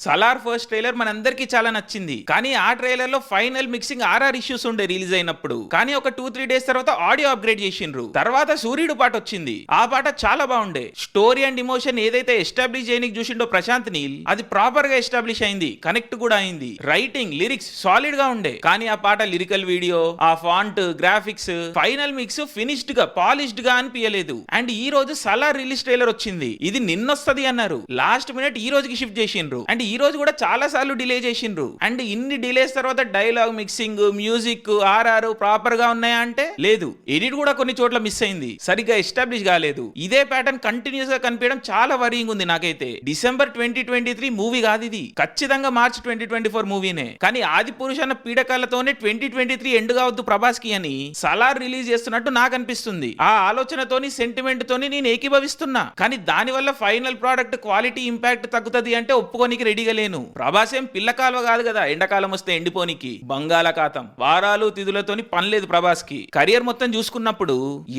Salaar first trailer మనందరికీ చాలా నచ్చింది. కానీ ఆ ట్రైలర్ లో ఫైనల్ మిక్సింగ్ ఆర్ఆర్ ఇష్యూస్ ఉండే రిలీజ్ అయినప్పుడు. కానీ ఒక 2-3 డేస్ తర్వాత ఆడియో అప్గ్రేడ్ చేసిండ్రు. తర్వాత సూర్యుడు పాట వచ్చింది. ఆ పాట చాలా బాగుండే. స్టోరీ అండ్ ఇమోషన్ ఏదైతే ఎస్టాబ్లిష్ చేయడానికి చూసిండో ప్రశాంత్ నీల్, అది ప్రాపర్ గా ఎస్టాబ్లిష్ అయింది, కనెక్ట్ కూడా అయింది. రైటింగ్, లిరిక్స్ సాలిడ్ గా ఉండే. కానీ ఆ పాట లిరికల్ వీడియో, ఆ font, graphics, final mix finished గా, పాలిష్డ్ గా అనిపించలేదు. అండ్ ఈ రోజు సలార్ రిలీజ్ ట్రైలర్ వచ్చింది. ఇది నిన్నొస్తది అన్నారు. లాస్ట్ మినిట్ ఈ రోజుకి షిఫ్ట్ చేసిండ్రు. అండ్ ఈ రోజు కూడా చాలా సార్లు డిలే చేసిండ్రు. అండ్ ఇన్ని డిలేస్ తర్వాత dialogue mixing, music, RR proper గా ఉన్నాయా అంటే లేదు. ఎడిట్ కూడా కొన్ని చోట్ల మిస్ అయింది, సరిగ్గా ఎస్టాబ్లిష్ కాలేదు. ఇదే ప్యాటర్న్ కంటిన్యూస్ గా కనిపించడం చాలా వరీయింగ్ ఉంది నాకైతే. డిసెంబర్ 2023 మూవీ కాదు ఇది, ఖచ్చితంగా మార్చ్ 2024 మూవీనే. కానీ ఆది పురుష్ అన్న పీడకాలతోనే 2023 ఎండ్ కావద్దు ప్రభాస్ కి అని సలార్ రిలీజ్ చేస్తున్నట్టు నాకు అనిపిస్తుంది. ఆ ఆలోచనతోని, సెంటిమెంట్ తోని నేను ఏకీభవిస్తున్నా. కానీ దాని వల్ల ఫైనల్ ప్రోడక్ట్ క్వాలిటీ, ఇంపాక్ట్ తగ్గుతుంది అంటే ఒప్పుకోనికి రెడీగా లేను. ప్రభాస్ ఏం పిల్ల కాలువ కాదు కదా ఎండాకాలం వస్తే ఎండిపోనికి. బంగాళాఖాతం, వారాలు తిథులతోని పనిలేదు ప్రభాస్ కి. కెరియర్ మొత్తం చూసుకున్నప్పుడు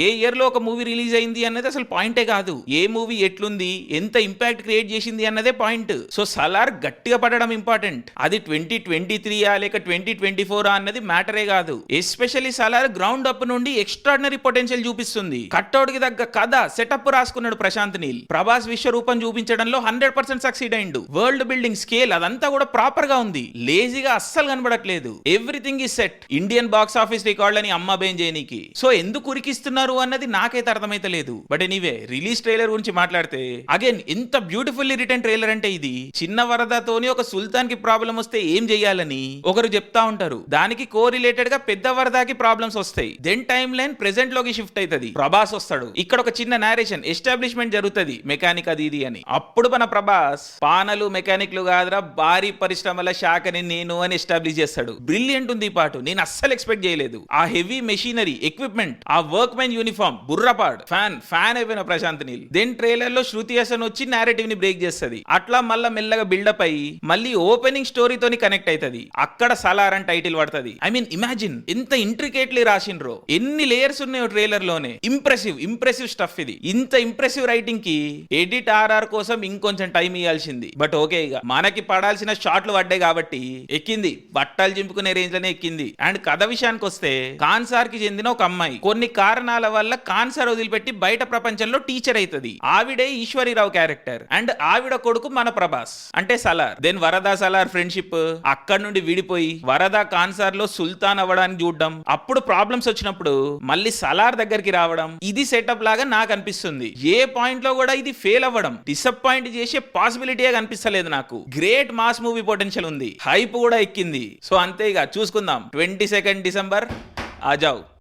ఏ ఇయర్ లో ఒక మూవీ రిలీజ్ అయింది అన్నది అసలు పాయింటే కాదు. ఏ మూవీ ఎట్లుంది, ఎంత ఇంపాక్ట్ క్రియేట్ చేసింది అన్నదే పాయింట్. సో సలార్ గట్టిగా పడడం ఇంపార్టెంట్. అది 2023 లేక 2024 అన్నది మ్యాటరే కాదు. ఎస్పెషల్లీ సలార్ గ్రౌండ్ అప్ నుండి ఎక్స్ట్రాడినరీ పొటెన్షియల్ చూపిస్తుంది. కట్అవుట్ కి తగ్గ కథ, సెటప్ రాసుకున్నాడు ప్రశాంత్ నీల్. ప్రభాస్ విశ్వరూపం చూపించడంలో 100% సక్సీడ్ అయిండు. వరల్డ్ బిల్డింగ్, స్కేల్ అదంతా కూడా ప్రాపర్ గా ఉంది. లేజీగా అస్సలు కనబడట్లేదు. Everything is set. Indian box office రికార్డులని అమ్మబేం చేయనీకి. సో ఎందుకు ఉరికిస్తున్నారు అన్నది నాకైతే అర్థమైతే లేదు. బట్ ఎనీవే, రిలీజ్ ట్రైలర్ గురించి మాట్లాడితే అగైన్ ఎంత బ్యూటిఫుల్లీ రిటర్న్ ట్రైలర్ అంటే ఇది. చిన్న వరదతోని ఒక సుల్తాన్ కి ప్రాబ్లం వస్తే ఏం చేయాలని ఒకరు చెప్తా ఉంటారు. దానికి కోరిలేటెడ్ గా పెద్ద వరదకి ప్రాబ్లమ్స్ వస్తాయి. దెన్ టైమ్ లైన్ ప్రెసెంట్ లోకి షిఫ్ట్ అవుతుంది. ప్రభాస్ వస్తాడు. ఇక్కడ ఒక చిన్న నేరేషన్, ఎస్టాబ్లిష్మెంట్ జరుగుతుంది, మెకానిక్ అది ఇది అని. అప్పుడు మన ప్రభాస్ పానలు మెకానిక్లు కాదురా, భారీ పరిశ్రమల శాఖని నేను అని ఎస్టాబ్లిష్ చేస్తాడు. బ్రిలియంట్ ఉంది ఈ పాటు. నేను అస్సలు ఎక్స్పెక్ట్ చేయలేదు. ఆ హెవీ మెషినరీ, ఎక్విప్మెంట్, ఆ వర్క్ మెన్ యూనిఫామ్, బుర్రపాడ్, ఫ్యాన్ అయిపోయిన ప్రశాంత్ నీల్. దెన్ ట్రైలర్ లో శృతి హాసన్ వచ్చి నేరేటివ్ ని బ్రేక్ చేస్తుంది. అట్లా మళ్ళా మెల్లగా బిల్డప్ అయ్యి మళ్ళీ ఓపెనింగ్ స్టోరీతోని కనెక్ట్ అవుతుంది. అక్కడ సలార్ అని టైటిల్ పడుతుంది. ఐ మీన్ ఇమాజిన్ ఎంత ఇంట్రికేట్లీ రాసిండ్రో, ఎన్ని లేయర్స్ ఉన్నాయో ట్రైలర్ లోనే. ఇంప్రెసివ్ స్టఫ్ ఇది. ఇంత ఇంప్రెసివ్ రైటింగ్ కి ఎడిట్ ఆర్ఆర్ కోసం ఇంకొంచెం టైం ఇవ్వాల్సింది. బట్ ఓకే, ఇక మనకి పడాల్సిన షాట్లు పడ్డాయి కాబట్టి ఎక్కింది. బట్టలు చింపుకునే రేంజ్ లోనే ఎక్కింది. అండ్ కథ విషయానికి వస్తే, కాన్సార్ కి చెందిన ఒక అమ్మాయి కొన్ని కారణాల వల్ల కాన్సార్ వదిలిపెట్టి బయట ప్రపంచంలో టీచర్ అవుతుంది. ఆవిడే ఈశ్వరీరావు క్యారెక్టర్. అండ్ ఆవిడ కొడుకు మన ప్రభాస్ అంటే సలార్. దెన్ వరద సలార్ ఫ్రెండ్షిప్, అక్కడ నుండి విడిపోయి వరద కాన్సార్ లో సుల్తాన్ అవ్వడానికి చూడడం, అప్పుడు ప్రాబ్లమ్స్ వచ్చినప్పుడు మళ్ళీ సలార్ దగ్గరికి రావడం, ఇది సెటప్ లాగా నాకు అనిపిస్తుంది. ఏ పాయింట్ లో కూడా ఇది ఫెయిల్ అవ్వడం, డిసప్పాయింట్ చేసే పాసిబిలిటీ కనిపిస్తలేదు నాకు. గ్రేట్ మాస్ మూవీ పొటెన్షియల్ ఉంది. హైప్ కూడా ఎక్కింది. సో అంతే, ఇక చూసుకుందాం. 22 డిసెంబర్ ఆజావ్.